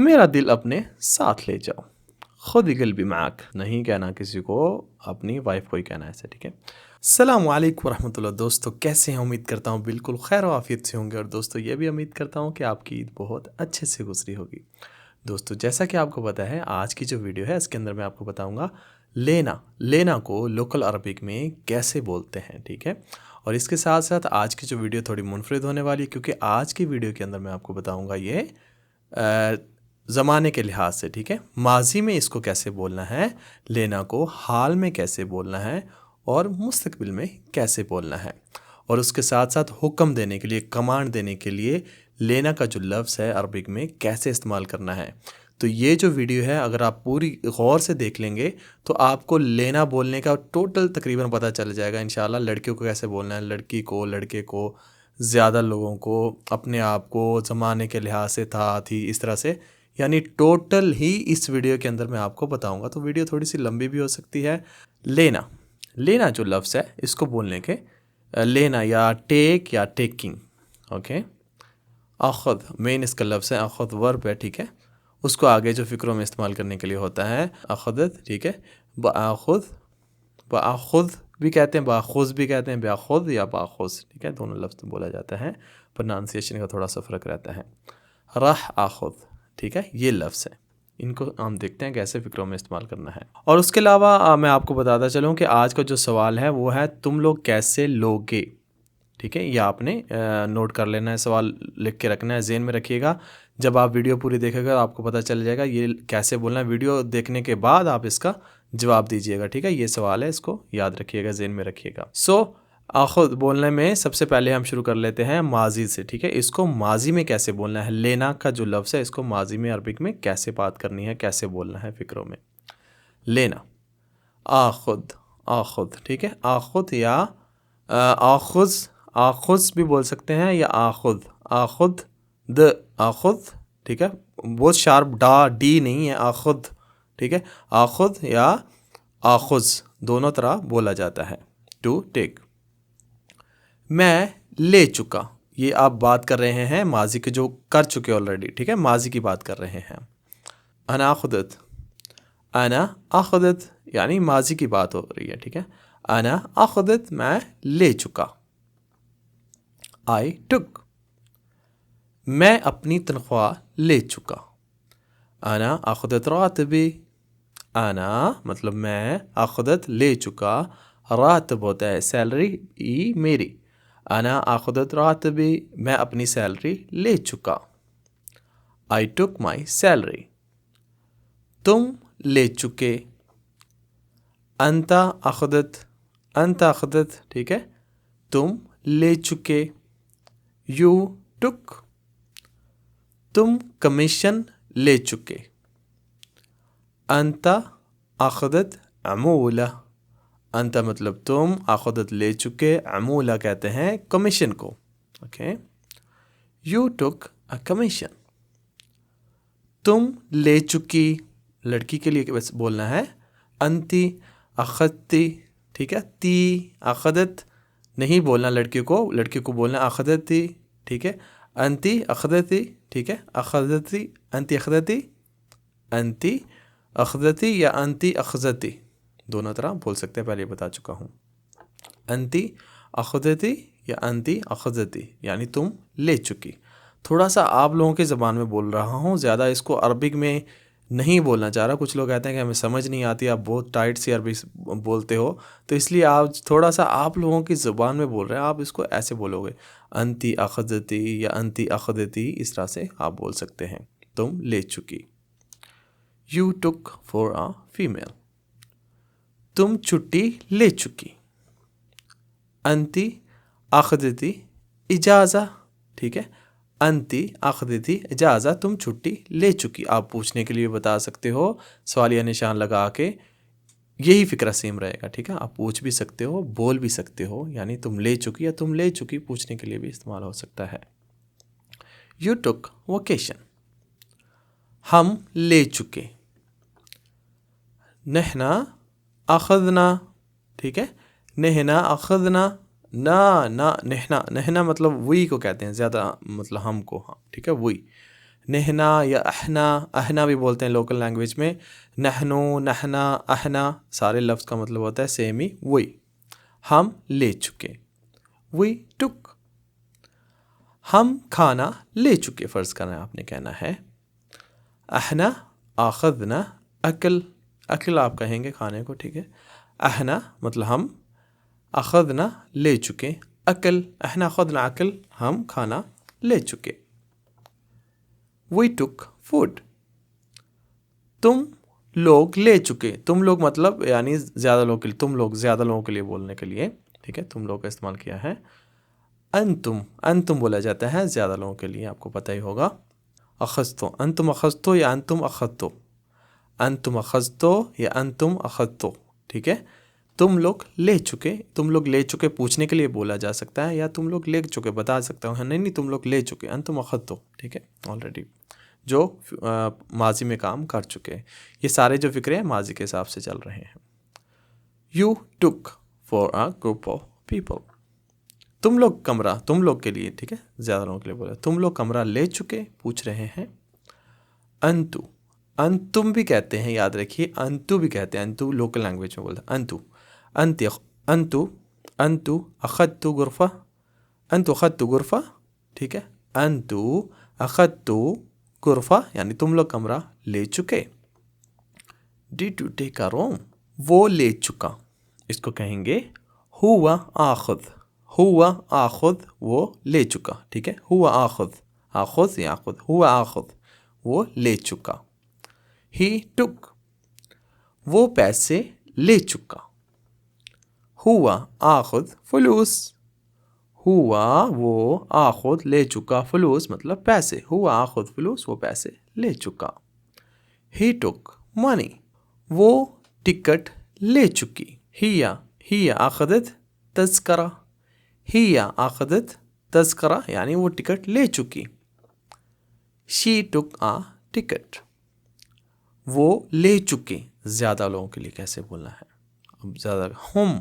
मेरा दिल अपने साथ ले जाओ, खुद ही कल्बी माक, नहीं कहना किसी को, अपनी वाइफ को ही कहना है ऐसे, ठीक है। अस्सलाम वालेकुम रहमतुल्लाह। दोस्तों कैसे हैं? उम्मीद करता हूँ बिल्कुल खैर व आफियत से होंगे। और दोस्तों ये भी उम्मीद करता हूँ कि आपकी ईद बहुत अच्छे से गुजरी होगी। दोस्तों जैसा कि आपको पता है, आज की जो वीडियो है इसके अंदर मैं आपको बताऊंगा लेना को लोकल अरबिक में कैसे बोलते हैं, ठीक है। और इसके साथ साथ आज की जो वीडियो थोड़ी मुनफरिद होने वाली है, क्योंकि आज की वीडियो के अंदर मैं आपको बताऊंगा ये ज़माने के लिहाज से, ठीक है। माजी में इसको कैसे बोलना है, लेना को हाल में कैसे बोलना है, और मुस्तकबिल में कैसे बोलना है। और उसके साथ साथ हुक्म देने के लिए, कमांड देने के लिए लेना का जो लफ्ज़ है अरबिक में कैसे इस्तेमाल करना है। तो ये जो वीडियो है अगर आप पूरी गौर से देख लेंगे तो आपको लेना बोलने का टोटल तकरीबन पता चल जाएगा इंशाल्लाह। लड़कियों को कैसे बोलना है, लड़की को, लड़के को, ज़्यादा लोगों को, अपने आप को, ज़माने के लिहाज से, था, थी, इस तरह से, यानी टोटल ही इस वीडियो के अंदर मैं आपको बताऊंगा। तो वीडियो थोड़ी सी लंबी भी हो सकती है। लेना जो लफ्ज़ है इसको बोलने के लेना या टेक या टेकिंग, ओके। अख़ुद मेन इसका लफ्ज़ है, अख़ुद वर्ब है, ठीक है। उसको आगे जो फ़िक्रों में इस्तेमाल करने के लिए होता है अख़ुदत, ठीक है। बाख़ुद भी कहते हैं, बाख़ुज़ भी कहते हैं, बाख़ुद या बाख़ुज़, ठीक है। दोनों लफ्ज़ बोला जाता है, प्रोनाउंसिएशन का थोड़ा सा फ़र्क रहता है। राह आख़ुद, ठीक है, ये लफ्ज़ है। इनको हम देखते हैं कैसे फ़िक्रों में इस्तेमाल करना है। और उसके अलावा मैं आपको बताता चलूँ कि आज का जो सवाल है वो है तुम लोग कैसे लोगे, ठीक है। यह आपने नोट कर लेना है, सवाल लिख के रखना है, ज़हन में रखिएगा। जब आप वीडियो पूरी देखेगा आपको पता चल जाएगा ये कैसे बोलना है। वीडियो देखने के बाद आप इसका जवाब दीजिएगा, ठीक है। ये सवाल है, इसको याद रखिएगा, ज़हन में रखिएगा। आख़ुद बोलने में सबसे पहले हम शुरू कर लेते हैं माजी से, ठीक है। इसको माजी में कैसे बोलना है, लेना का जो लफ्ज़ है इसको माजी में अरबिक में कैसे बात करनी है, कैसे बोलना है फ़िक्रों में। लेना आख़ुद, ठीक है। आख़ुद या आख़ुज़ भी बोल सकते हैं, या आख़ुद, ठीक है। बहुत शार्प डी नहीं है, आख़ुद, ठीक है। आख़ुद या आख़ुज़ दोनों तरह बोला जाता है। To take. मैं ले चुका, ये आप बात कर रहे हैं माजी के जो कर चुके ऑलरेडी, ठीक है, माजी की बात कर रहे हैं। अना अख़ुदत यानी माजी की बात हो रही है, ठीक है। अना अख़ुदत, मैं ले चुका। आई टुक, मैं अपनी तनख्वाह ले चुका। अना अख़ुदत रातबी, अना मतलब मैं, अख़ुदत ले चुका, रातब होता है सैलरी, ई मेरी। अना अख़ुदत रातबी, मैं अपनी सैलरी ले चुका। आई टुक माई सैलरी, तुम ले चुके। अंता अख़ुदत, ठीक है, तुम ले चुके। यू टुक, तुम कमीशन ले चुके। अंता अख़ुदत अमूला, अंता मतलब तुम, अख़ुदत ले चुके, अमूला कहते हैं कमीशन को, okay. You took a commission, तुम ले चुकी, लड़की के लिए बस बोलना है। अंती अख़दती, ठीक है। ती अख़दत नहीं बोलना लड़की को बोलना अख़दती, ठीक है। अंती अख़दती, ठीक है। अख़दती, अंती अख़दती, अंती अख़दती या अंती अख़ज़ती दोनों तरह बोल सकते हैं, पहले बता चुका हूँ। अंती अख़दती या अंती अख़ज़ती यानी तुम ले चुकी। थोड़ा सा आप लोगों की ज़बान में बोल रहा हूँ, ज़्यादा इसको अरबिक में नहीं बोलना चाह रहा। कुछ लोग कहते हैं कि हमें समझ नहीं आती, आप बहुत टाइट सी अरबी बोलते हो, तो इसलिए आप थोड़ा सा आप लोगों की ज़बान में बोल रहे हैं, आप इसको ऐसे बोलोगे, अंती अख़दती या अंती अख़दती, इस तरह से आप बोल सकते हैं, तुम ले चुकी। You took for a female, तुम छुट्टी ले चुकी। अंती अख़दती इजाज़ा, ठीक है। अंती अख़दती इजाज़ा, तुम छुट्टी ले चुकी। आप पूछने के लिए बता सकते हो सवालिया निशान लगा के, यही फ़िक्रा सेम रहेगा, ठीक है। आप पूछ भी सकते हो, बोल भी सकते हो, यानी तुम ले चुकी या तुम ले चुकी पूछने के लिए भी इस्तेमाल हो सकता है। यू टुक वोकेशन, हम ले चुके। नहना अख़दना, ठीक है। नहना अख़दना, ना नहना मतलब वही को कहते हैं ज़्यादा, मतलब हमको, हाँ, ठीक है, वही। नहना या अहना भी बोलते हैं लोकल लैंग्वेज में। नहनो, नहना, अहना सारे लफ्ज़ का मतलब होता है सेम ही, वही। हम ले चुके, वी टुक। हम खाना ले चुके फ़र्ज़ करना है आपने कहना है। अहना आखदना अकल, अकल आप कहेंगे खाने को, ठीक है। अहना मतलब हम, अखदना ले चुके, अकल, अहना अखदना अकल हम खाना ले चुके। वी टुक फूड, तुम लोग ले चुके। तुम लोग मतलब यानी ज़्यादा लोगों के लिए, तुम लोग ज़्यादा लोगों के लिए बोलने के लिए, ठीक है, तुम लोग का इस्तेमाल किया है। अनतुम, अनतुम बोला जाता है ज़्यादा लोगों के लिए, आपको पता ही होगा। अखस्तो, अनतुम अखस्तो या अनतुम अखतो, अनतुम अखस्तो या अनतुम अखतो, ठीक है। तुम लोग ले चुके, तुम लोग ले चुके पूछने के लिए बोला जा सकता है, या तुम लोग ले चुके बता सकता हूँ, नहीं नहीं तुम लोग ले चुके, अनतुम अखतो, ठीक है, ऑलरेडी जो माजी में काम कर चुके हैं। ये सारे जो फिक्रे हैं माजी के हिसाब से चल रहे हैं। You took for a group of people, तुम लोग कमरा, तुम लोग के लिए, ठीक है, ज़्यादा लोगों के लिए बोला, तुम लोग कमरा ले चुके पूछ रहे हैं। अंतु, अंतुम भी कहते हैं, याद रखिए, अंतु भी कहते हैं, अंतु लोकल लैंग्वेज में बोलते हैं। अंतु, अंत, अंतु, अंतु अखदतु गुरफा, अंतु अखदतु गुरफा, ठीक है। अंतु अखदतु गुरफा यानी तुम लोग कमरा ले चुके। Did you take a room, वो ले चुका, इसको कहेंगे हुआ आखुद, हुआ आखुद वो ले चुका, ठीक है। हुआ आखुद, आखुद या आखुद, हुआ आखुद वो ले चुका। ही टुक, वो पैसे ले चुका। हुआ आखुद फलूस, हुआ वो आखुद ले चुका, फलूस मतलब पैसे, हुआ आखुद फलूस वो पैसे ले चुका। ही टुक मनी, वो टिकट ले चुकी। हिया आखदत तज़करा, हिया आखदत तज़करा यानी वो टिकट ले चुकी। शी टुक आ टिकट, वो ले चुके, ज़्यादा लोगों के लिए कैसे बोलना है, अब ज़्यादा, हम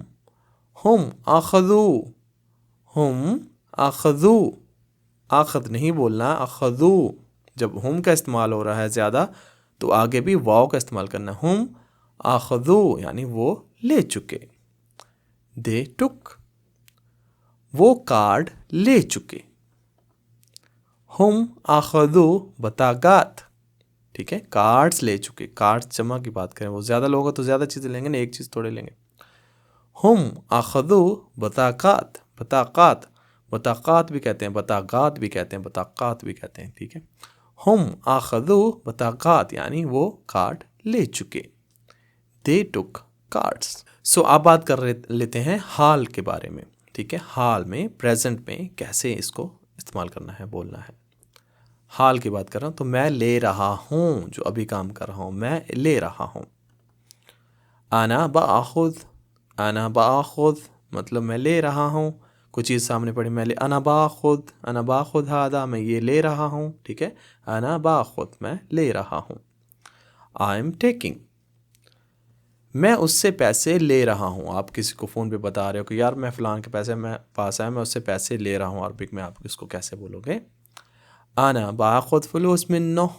आखदू, हम आखदू, आखद नहीं बोलना, अखदू। जब हम का इस्तेमाल हो रहा है ज़्यादा तो आगे भी वाव का इस्तेमाल करना, हम आखदू यानी वो ले चुके। दे टुक, वो कार्ड ले चुके। हम आखदू बतागात, ठीक है, कार्ड्स ले चुके, कार्ड्स जमा की बात करें, वो ज़्यादा लोग तो ज़्यादा चीज़ें लेंगे ना, एक चीज़ थोड़े लेंगे। हम आखदू बताकात, बताकात, बताकात भी कहते हैं, बतागात भी कहते हैं, बताकात भी कहते हैं, ठीक है। हम आखदू बताकात यानी वो कार्ड ले चुके। दे टुक कार्ड्स। सो अब बात कर लेते हैं हाल के बारे में, ठीक है। हाल में, प्रेजेंट में कैसे इसको इस्तेमाल करना है, बोलना है। हाल की बात कर रहा हूँ तो मैं ले रहा हूँ, जो अभी काम कर रहा हूँ, मैं ले रहा हूँ। आना बाखुद, आना बाखुद मतलब मैं ले रहा हूँ, कुछ चीज़ सामने पड़ी, मैं ले, आना बाखुद हादा, मैं ये ले रहा हूँ, ठीक है। आना बाखुद मैं ले रहा हूँ। आई एम टेकिंग, मैं उससे पैसे ले रहा हूँ। आप किसी को फ़ोन पे बता रहे हो कि यार मैं फ़लान के पैसे मैं पास आया, मैं उससे पैसे ले रहा हूँ, अरबिक में आप इसको कैसे बोलोगे? आना बाखुद फ़ुलूस मिन्नो,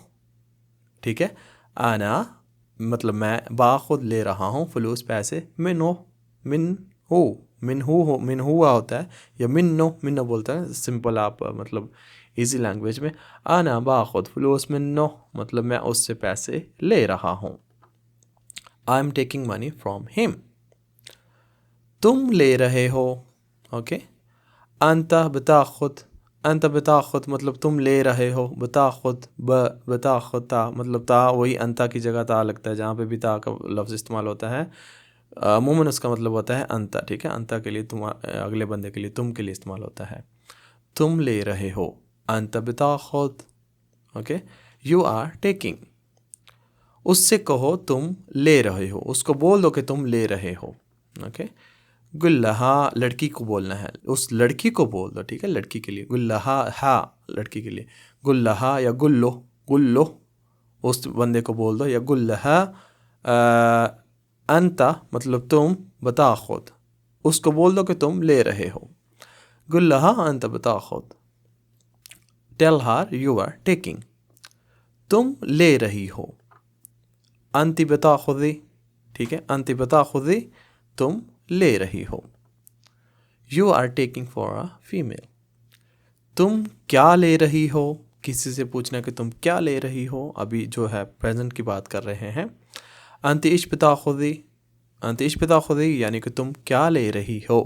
ठीक है। आना मतलब मैं, बाखुद ले रहा हूँ, फ़ुलूस पैसे, मिन्नो मिन हुआ होता है, या मिन्नो बोलता है, सिंपल आप मतलब इजी लैंग्वेज में। आना बाखुद फ़ुलूस मिन्नो मतलब मैं उससे पैसे ले रहा हूँ। I am taking money from him, तुम ले रहे हो, ओके। अंता बताखुद, अंत बताखुद मतलब तुम ले रहे हो, बताखुद बताखुद ता मतलब ता वही अंता की जगह ता लगता है, जहाँ पे भी ता का लफ्ज़ इस्तेमाल होता है अमूमन उसका मतलब होता है अंता, ठीक है। अंता के लिए तुम, अगले बंदे के लिए, तुम के लिए इस्तेमाल होता है। तुम ले रहे हो, अंत बताखुद, ओके। यू आर टेकिंग, उससे कहो तुम ले रहे हो, उसको बोल दो कि तुम ले रहे हो, ओके। गुल्लहा लड़की को बोलना है, उस लड़की को बोल दो, ठीक है, लड़की के लिए। गुल्लहा हा लड़की के लिए, गुल्लहा या गुल्लो, गुल्लो उस बंदे को बोल दो, या गुल्लहा अंता मतलब तुम, बताखुद उसको बोल दो कि तुम ले रहे हो। गुल्लहा अंता बताखुद, tell her you are taking, तुम ले रही हो, अंति बताखुदी, ठीक है, अंति बताखुदी, तुम ले रही हो। You are taking for a female, तुम क्या ले रही हो, किसी से पूछना कि तुम क्या ले रही हो, अभी जो है प्रेजेंट की बात कर रहे हैं। अंति इश बताखुदी, अंति इश बताखुदी यानी कि तुम क्या ले रही हो।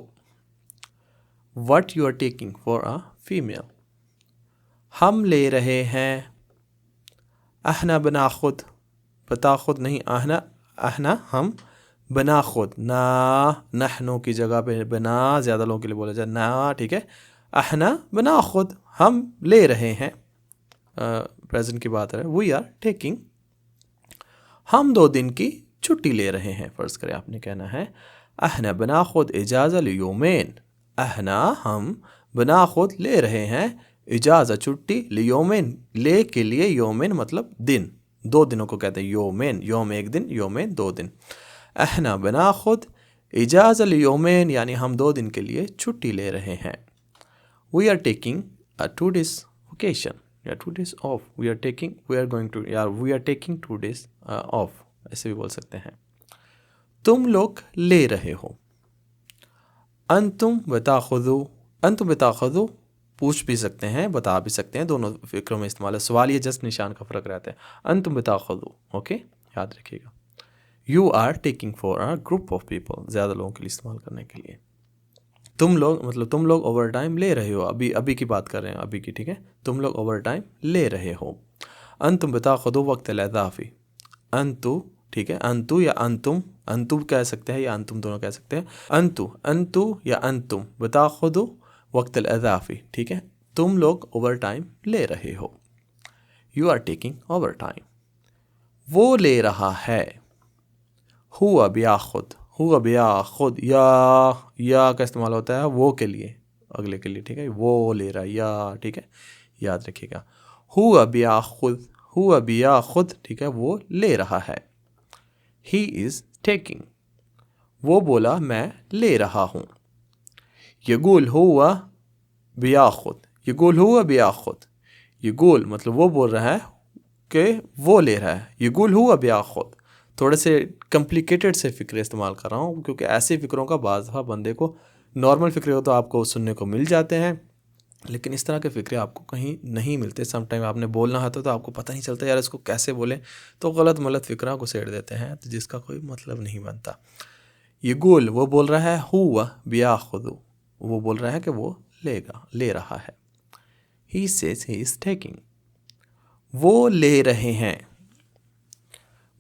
What you are taking for a female, हम ले रहे हैं, अहना बनाखुद, बताखुद नहीं आहना, अहना हम, बनाखुद ना, नहनों की जगह पे बना ज़्यादा लोगों के लिए बोला जाए ना, ठीक है। अहना बनाखुद, हम ले रहे हैं, प्रेजेंट की बात है। वी आर टेकिंग, हम 2 दिन की छुट्टी ले रहे हैं। फ़र्ज़ करें आपने कहना है अहना बनाखुद इजाज़ा लियोमेन, अहना हम बनाखुद ले रहे हैं इजाज़ा छुट्टी, लियोमेन ले के लिए, योमेन मतलब दिन, 2 दिनों को कहते हैं योमेन, योम 1 दिन, योमेन 2 दिन। अहना बनाखुद इजाज़ा लियोमेन यानी हम 2 दिन के लिए छुट्टी ले रहे हैं। We are taking a 2 days vacation या 2 days off, we are taking, we are going to, या we are taking 2 days off, ऐसे भी बोल सकते हैं। तुम लोग ले रहे हो, अंतुम बताखुदू, अंतुम बताखुदू पूछ भी सकते हैं, बता भी सकते हैं, दोनों फिक्रों में इस्तेमाल है। सवाल ये जस्ट निशान का फ़र्क रहता है। अंतुम बताखुदू, ओके, याद रखिएगा। You are taking for a group of people, ज़्यादा लोगों के लिए इस्तेमाल करने के लिए। तुम लोग मतलब तुम लोग ओवर टाइम ले रहे हो, अभी अभी की बात कर रहे हैं, अभी की, ठीक है। तुम लोग ओवर टाइम ले रहे हो। अंतुम बताखुदू वक्त अल-इज़ाफ़ी, अंतु, ठीक है, अंतु या अंतुम, अंतु कह सकते हैं या अंतुम, दोनों कह सकते हैं। अंतु, अंतु या अंतुम बताखुदू वक्त अल-इज़ाफ़ी, ठीक है, तुम लोग ओवर टाइम ले रहे हो। You are taking over time, वो ले रहा है, हुआ बियाखुद, हुआ बियाखुद, या का इस्तेमाल होता है वो के लिए, अगले के लिए, ठीक है, वो ले रहा है या, ठीक है, याद रखिएगा। हुआ बियाखुद, हुआ बियाखुद, ठीक है, वो ले रहा है। ही इज़ टेकिंग, वो बोला मैं ले रहा हूँ। यगुल हुआ बियाखुद, यगुल हुआ बियाखुद, यगुल मतलब वो बोल रहा है कि वो ले रहा है। यगुल हुआ बियाखुद, थोड़े से कॉम्प्लिकेटेड से फ़िक्रे इस्तेमाल कर रहा हूँ क्योंकि ऐसे फ़िक्रों का बाज़ दफ़ा बंदे को, नॉर्मल फ़िक्रे हो तो आपको सुनने को मिल जाते हैं, लेकिन इस तरह के फ़िक्रे आपको कहीं नहीं मिलते। समटाइम आपने बोलना होता तो आपको पता नहीं चलता यार इसको कैसे बोलें, तो गलत मलत फ़िक्रा को सेड़ देते हैं, तो जिसका कोई मतलब नहीं बनता। ये गोल वो बोल रहा है, हुआ बियाखुदू, वो बोल रहा है कि वो लेगा, ले रहा है। He says he is taking, वो ले रहे हैं,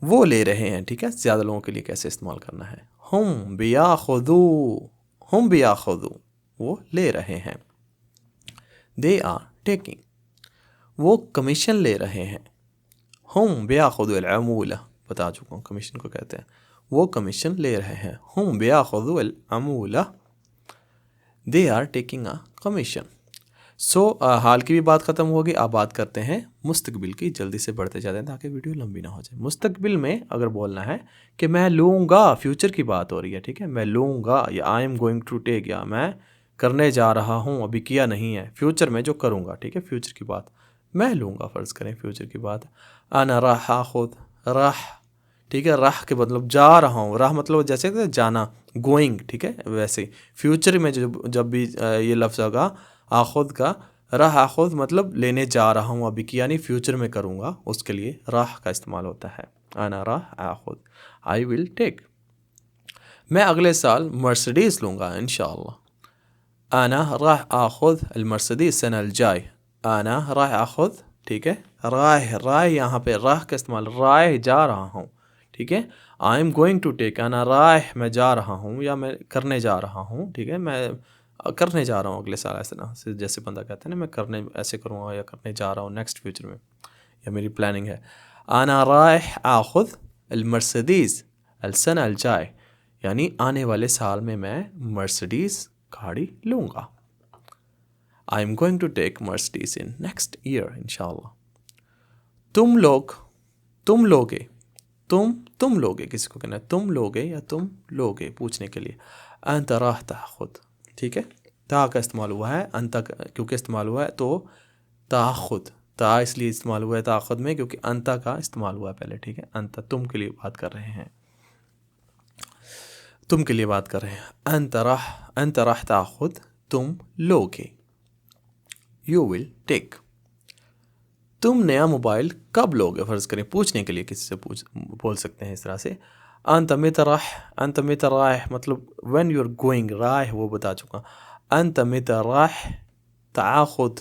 वो ले रहे हैं, ठीक है। ज़्यादा लोगों के लिए कैसे इस्तेमाल करना है, हम बियाखुदू, हम बियाखुदू, वो ले रहे हैं। दे आर टेकिंग, वो कमीशन ले रहे हैं। हम बियाखुदू अल-अमूला, बता चुका हूँ कमीशन को कहते हैं, वो कमीशन ले रहे हैं। हम बियाखुदू अल-अमूला, they are taking a commission. So हाल की भी बात ख़त्म होगी, अब बात करते हैं मुस्तकबिल की। जल्दी से बढ़ते जाते हैं ताकि वीडियो लंबी ना हो जाए। मुस्तकबिल में अगर बोलना है कि मैं लूँगा, फ्यूचर की बात हो रही है, ठीक है, मैं लूँगा या I am going to take, या मैं करने जा रहा हूँ, अभी किया नहीं है, फ्यूचर में जो करूँगा, ठीक है, फ्यूचर की बात मैं लूँगा, फ़र्ज़ करें फ्यूचर की बात। आना राह आखुद, राह, ठीक है, राह के मतलब जा रहा हूँ, राह मतलब जैसे कि जाना, गोइंग, ठीक है, वैसे फ्यूचर में जब भी ये लफ्ज़ होगा आखुद का, राह आखुद मतलब लेने जा रहा हूँ, अभी किया नहीं, फ्यूचर में करूँगा, उसके लिए राह का इस्तेमाल होता है। आना राह आखुद, आई विल टेक, मैं अगले साल मर्सिडीज़ लूँगा इंशाअल्लाह। आना राह आखुद अलमर्सिडीज़ सना अलजाय, आना राह आखुद, ठीक है, राह, राह यहाँ पे राह का इस्तेमाल, राह जा रहा हूँ, ठीक है। I am going to take, आना राह मैं जा रहा हूँ या मैं करने जा रहा हूँ, ठीक है, मैं करने जा रहा हूँ अगले साल, ऐसे ना जैसे बंदा कहता है ना मैं करने ऐसे करूँगा या करने जा रहा हूँ नेक्स्ट फ्यूचर में, या मेरी प्लानिंग है। आना राह आखुद अलमर्सिडीज़ अलसना अलजाय, यानी आने वाले साल में मैं मर्सिडीज़ गाड़ी लूँगा। I am going to take Mercedes in next year इंशाल्लाह। तुम लोग, तुम लोगे, तुम लोगे, किसी को कहना है तुम लोगे या तुम लोगे पूछने के लिए। अंत राह ताखुद, ठीक है, ता का इस्तेमाल हुआ है, अंत क्योंकि इस्तेमाल हुआ है तो ताखुद, ता इसलिए इस्तेमाल हुआ है ताख़ुद में क्योंकि अंता का इस्तेमाल हुआ है पहले, ठीक है। अंता तुम के लिए बात कर रहे हैं, तुम के लिए बात कर रहे हैं। अंत राह ताख़ुद, तुम लोगे। यू विल टेक, तुम नया मोबाइल कब लोगे, फ़र्ज़ करें पूछने के लिए किसी से बोल सकते हैं इस तरह से। अंत मित राह मतलब व्हेन यू आर गोइंग, राह वो बता चुका। अंत मित राह ताख़ुद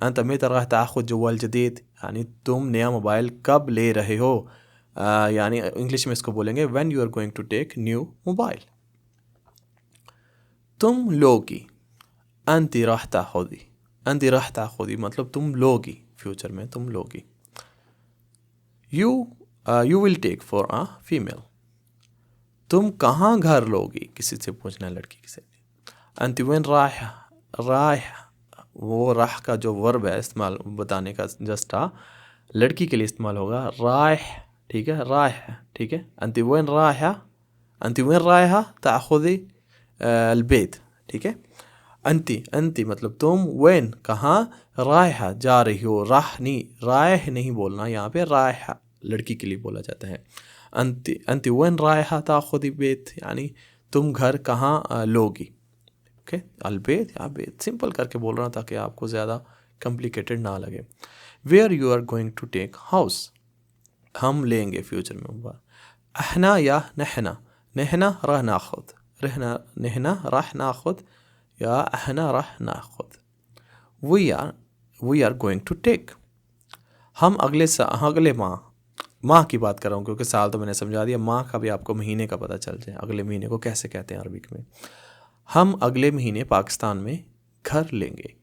अंत मित राह ताख़ुद जवाल जदीद यानी तुम नया मोबाइल कब ले रहे हो, यानी इंग्लिश में इसको बोलेंगे when you are going to take new mobile. तुम लोगी, अंती राह ताख़ुदी, अंती राह ताख़ुदी मतलब तुम लोगी, फ्यूचर में तुम लोगी। You will take for a female, तुम कहाँ घर लोगी, किसी से पूछना है लड़की से। अंती वेन राह, राह वो राह का जो वर्ब है इस्तेमाल बताने का जस्ट लड़की के लिए इस्तेमाल होगा राह, ठीक है, राह, ठीक है। अंती वेन राह ताख़ुदी अलबैत, ठीक है। अंती मतलब तुम, वेन कहाँ, राह जा रही हो, राह नहीं बोलना यहाँ पे, राह लड़की के लिए बोला जाता है। अंती वेन राह ताख़ुदी बैत यानी तुम घर कहाँ लोगी, ओके। अलबैत या बैत सिंपल करके बोल रहा हूँ ताकि आपको ज़्यादा कॉम्प्लिकेटेड ना लगे। Where you are going to take house, हम लेंगे फ्यूचर में। अहना या नहना, नहना राह नाखुद, नहना राह नाखुद या अहना राह नाखुद। We are going to take, हम अगले माह की बात कर रहा हूँ क्योंकि साल तो मैंने समझा दिया, माह का भी आपको महीने का पता चल जाए, अगले महीने को कैसे कहते हैं अरबिक में। हम अगले महीने पाकिस्तान में घर लेंगे।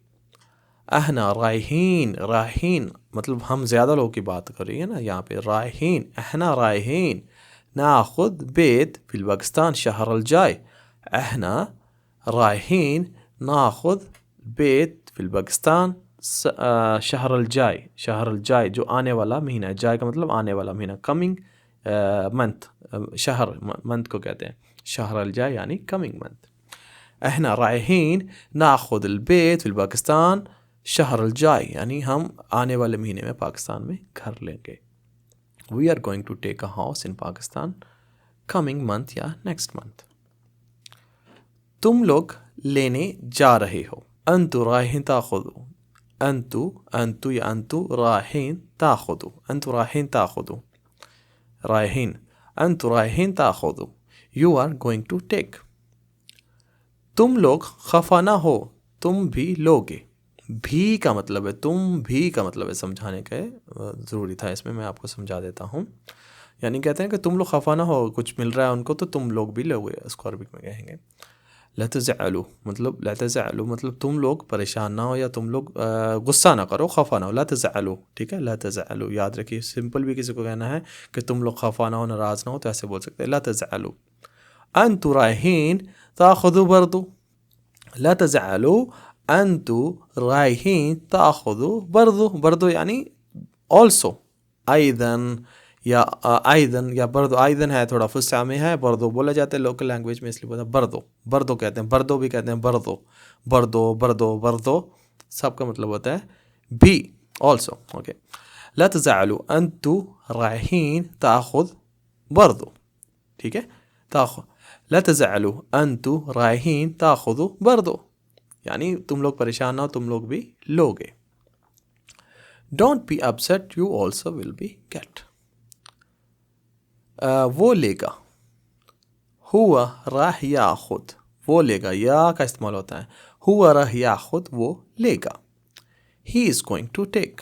अहना रायहीन, रायहीन मतलब हम ज़्यादा लोगों की बात कर रही है ना यहाँ पे, रायहीन, अहना रायहीन नाखुद बैत फिल पाकिस्तान शहर अल जाय। अहना रायहीन नाखुद बैत फिल पाकिस्तान शहर अल जाय, शहर अल जाय जो आने वाला महीना है, जाय का मतलब आने वाला महीना, कमिंग मंथ, शहर मंथ को कहते हैं, शहर अल जाय यानी कमिंग मंथ। अहना रायहीन नाखुद अल बैत फिल पाकिस्तान शहर अल जाय यानी हम आने वाले महीने में पाकिस्तान में घर लेंगे। We are going to take a house in Pakistan coming month या नेक्स्ट मंथ। तुम लोग लेने जा रहे हो। अंतु रायहीन ताख़ुदू, अंतु या अंतु रायहीन ताख़ुदू, अंतु रायहीन ताख़ुदू, रायहीन, अंतु रायहीन ताख़ुदू। You are going to take, तुम लोग खफा ना हो, तुम भी लोगे। भी का मतलब है, तुम भी का मतलब है समझाने का ज़रूरी था इसमें, मैं आपको समझा देता हूँ। यानी कहते हैं कि तुम लोग खफा ना हो, कुछ मिल रहा है उनको तो तुम लोग भी लोगे, इसको अरबिक में कहेंगे। ला तज़अलू मतलब तुम लोग परेशान ना हो या तुम लोग गुस्सा ना करो, खफा ना हो, ला तज़अलू, ठीक है। ला तज़अलू याद रखिए, सिंपल भी किसी को कहना है कि तुम लोग खफा ना हो, नाराज़ ना हो तो ऐसे बोल सकते हैं, ला तज़अलू। अंतु रायहीन ताख़ुदू बर्दू, ला तज़अलू अंतु रायहीन ताख़ुदू बर्दू, बर्दू यानी ऑल्सो, आइदन या बर्दो, आइदन है थोड़ा फुस्सा में है, बर्दो बोला जाता है लोकल लैंग्वेज में इसलिए बोला बर्दो कहते हैं, बर्दो भी कहते हैं, बर्दो सबका मतलब होता है भी, ऑल्सो, ओके। ला तज़अलू अंतु रायहीन ताख़ुद बर्दो, ठीक है, ला तज़अलू अंतु रायहीन ताख़ुदू बर्दो यानी तुम लोग परेशान ना हो, तुम लोग भी लोगे। Don't be upset, you also will be get, वो लेगा। हुआ राह याखुद, वो लेगा, या का इस्तेमाल होता है, हुआ राह याखुद वो लेगा। He is going to take,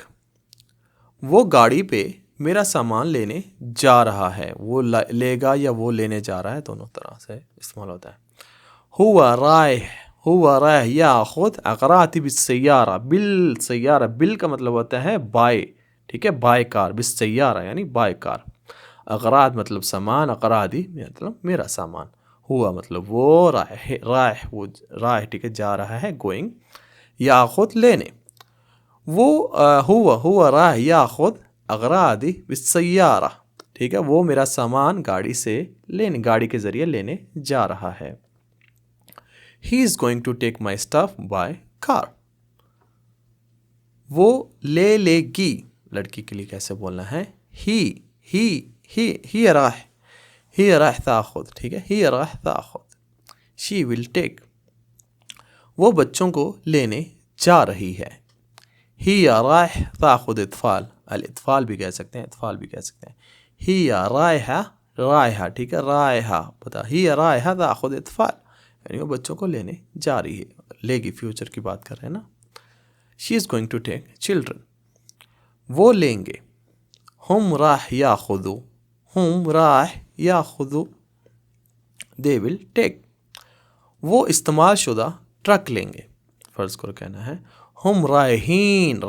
वो गाड़ी पे मेरा सामान लेने जा रहा है, वो लेगा या वो लेने जा रहा है, दोनों तरह से इस्तेमाल होता है। हुआ राह याखुद अक़राती बिस्सय्यारा, बिल सय्यारा, बिल का मतलब होता है बाय, ठीक है, बाय कार, बिस्सय्यारा यानी बाय कार। अग़रात मतलब सामान, अक़रादी मतलब मेरा सामान। हुआ मतलब वो, राह वो राह, ठीक है, जा रहा है, गोइंग, याखुद लेने, वो हुआ राह याखुद अग़रादी बिस्सय्यारा, ठीक है, वो मेरा सामान गाड़ी से लेने, गाड़ी के ज़रिए लेने जा रहा है। He is going to take my stuff by car. वो ले लेगी, लड़की के लिए कैसे बोलना है? ही राह ताखुद, ठीक है, ही राह ताखुद. She will take. वो बच्चों को लेने जा रही है. ही राह ताखुद इत्फाल. अल इत्फाल भी कह सकते हैं, इत्फाल भी कह सकते हैं. ही रायहा, ठीक है, रायहा पता. ही रायहा ताखुद इत्फाल, यानी वो बच्चों को लेने जा रही है. लेगी, फ्यूचर की बात कर रहे हैं ना. She is going to take children. वो लेंगे. हम राह याखुदू, दे विल टेक. वो इस्तेमाल शुदा ट्रक लेंगे. फ़र्ज़ करो कहना है हम रायहीन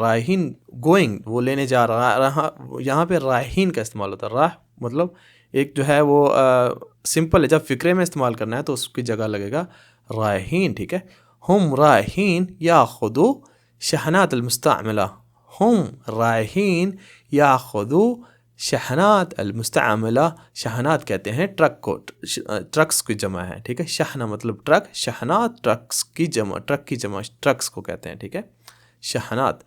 गोइंग, वो लेने जा रहा. यहाँ पे रायहीन का इस्तेमाल होता है. राह मतलब एक जो है वो सिंपल है, जब फ़िक्रे में इस्तेमाल करना है तो उसकी जगह लगेगा रायहीन, ठीक है. हम रायहीन याखुदू शहनात अलमुस्तअमला. हम रायहीन याखुदू शहनात अलमुस्तअमला. शहनात कहते हैं ट्रक को, ट्रक्स की जमा है, ठीक है. शहना मतलब ट्रक, शहनात ट्रक्स की जमा, ट्रक की जमा ट्रक्स को कहते हैं, ठीक है, शहनात.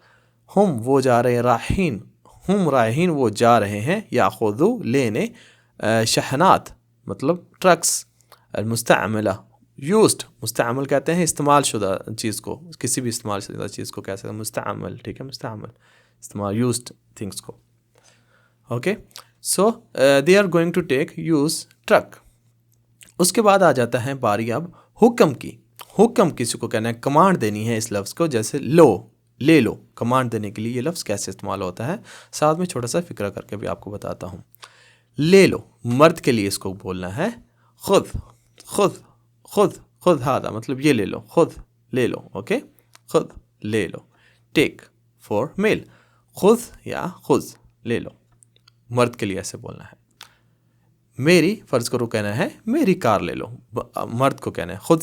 हम वो जा रहे हैं, राहीन, हम राहीन वो जा रहे हैं, याखुदू लेने, शहनात मतलब ट्रक्स, अलमुस्तअमला यूज्ड, मुस्तअमल कहते हैं इस्तेमाल शुदा चीज़ को, किसी भी इस्तेमाल शुदा चीज़ को कह सकते हैं मुस्तअमल, ठीक है, मुस्तअमल इस्तेमाल यूज्ड थिंग्स को. Okay, so they are going to take use truck. उसके बाद आ जाता है बारी अब हुक्म की. हुक्म किसी को कहना है, कमांड देनी है इस लफ्ज़ को, जैसे लो, ले लो. कमांड देने के लिए ये लफ्ज़ कैसे इस्तेमाल होता है, साथ में छोटा सा फिक्रा करके भी आपको बताता हूँ. ले लो, मर्द के लिए इसको बोलना है खुद, खुद खुद खुद हादा मतलब ये ले लो, खुद ले लो. ओके, खुद ले लो. टेक फॉर मेल, खुद या खुद ले लो. मर्द के लिए ऐसे बोलना है. मेरी, फ़र्ज़ करो कहना है मेरी कार ले लो. मर्द को कहना है खुद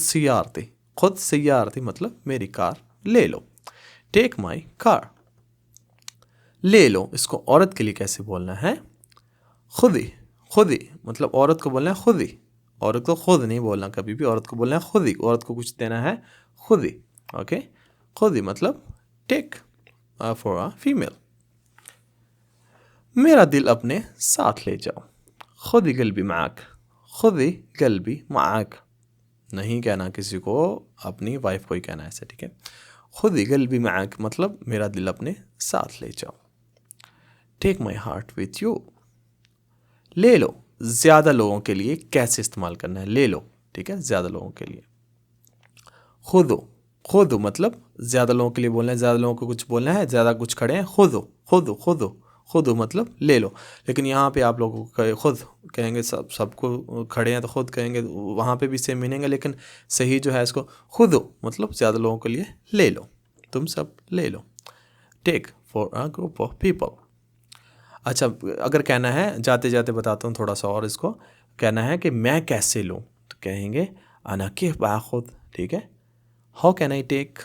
सियारती मतलब मेरी कार ले लो. टेक माई कार, ले लो. इसको औरत के लिए कैसे बोलना है? खुदी मतलब औरत को बोलना है खुदी. औरत को खुद नहीं बोलना कभी भी, औरत को बोलना है खुदी. औरत को कुछ देना है खुदी. ओके, खुदी मतलब टेक फॉर अ फीमेल. मेरा दिल अपने साथ ले जाओ. खुदी गल्बी माक, खुदी गल्बी माक. नहीं कहना किसी को, अपनी वाइफ को ही कहना है ऐसे, ठीक है. खुदी गल्बी माक मतलब मेरा दिल अपने साथ ले जाओ. Take my heart with you. ले लो, ज़्यादा लोगों के लिए कैसे इस्तेमाल करना है ले लो, ठीक है, ज़्यादा लोगों के लिए. खुदो मतलब ज़्यादा लोगों के लिए बोलना है, ज़्यादा लोगों को कुछ बोलना है, ज़्यादा कुछ खड़े हैं, खुदो मतलब ले लो. लेकिन यहाँ पे आप लोगों को खुद कहेंगे, सबको खड़े हैं तो खुद कहेंगे, वहाँ पे भी सेम मीनिंग है, लेकिन सही जो है इसको खुदो मतलब ज़्यादा लोगों के लिए ले लो, तुम सब ले लो. Take for a group of people. अच्छा, अगर कहना है, जाते जाते बताता हूँ थोड़ा सा और, इसको कहना है कि मैं कैसे लूँ, तो कहेंगे अना किफ बाखुद, ठीक है. हाउ कैन आई टेक,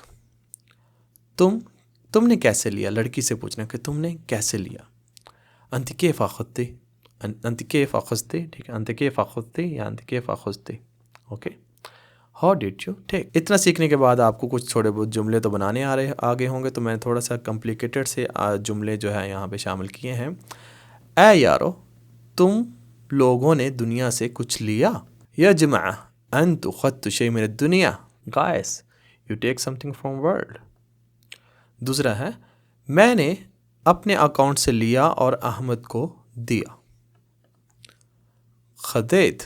तुमने कैसे लिया, लड़की से पूछना कि तुमने कैसे लिया. अंति केफ अखुद्ती, ठीक है, अंति केफ अखुद्ती या अंति केफ अखुद्ती. Okay, how did you take. इतना सीखने के बाद आपको कुछ थोड़े बहुत जुमले तो बनाने आ गए होंगे, तो मैंने थोड़ा सा कॉम्प्लिकेटेड से जुमले जो है यहाँ पे शामिल किए हैं. ऐ यारो, तुम लोगों ने दुनिया से कुछ लिया. या जमा अंतु खत्तु शै मिन दुनिया. Guys, you take something from world. दूसरा है मैंने अपने अकाउंट से लिया और अहमद को दिया. खदैत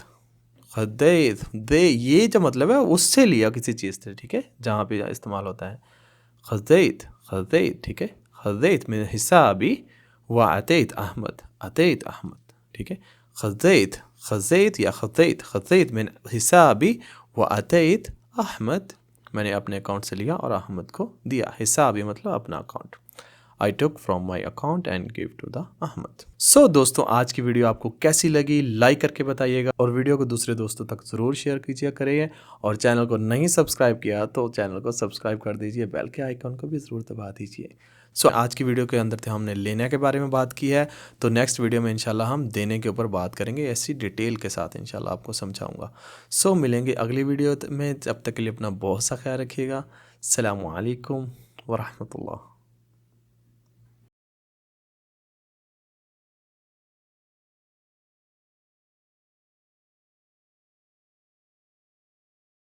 दे, ये जो मतलब है उससे लिया किसी चीज़ से, ठीक है, जहाँ पे इस्तेमाल होता है खदैत, ठीक है. खदैत में हिसाबी व अतैत अहमद, ठीक है. खदैत या खदैत में हिसाबी व अतैत अहमद, मैंने अपने अकाउंट से लिया और अहमद को दिया. हिसाबी मतलब अपना account. I took from my account and gave to the Ahmad. So दोस्तों, आज की वीडियो आपको कैसी लगी लाइक करके बताइएगा, और वीडियो को दूसरे दोस्तों तक ज़रूर शेयर कीजिए करिए, और चैनल को नहीं सब्सक्राइब किया तो चैनल को सब्सक्राइब कर दीजिए, बेल के आइकन को भी ज़रूर दबा दीजिए. सो आज की वीडियो के अंदर थे हमने लेने के बारे में बात की है, तो नेक्स्ट वीडियो में इंशाल्लाह हम देने के ऊपर बात करेंगे, ऐसी डिटेल के साथ इंशाल्लाह आपको समझाऊंगा. सो मिलेंगे अगली वीडियो में, जब तक के लिए अपना बहुत सा ख्याल रखिएगा. अस्सलामु अलैकुम व रहमतुल्लाह।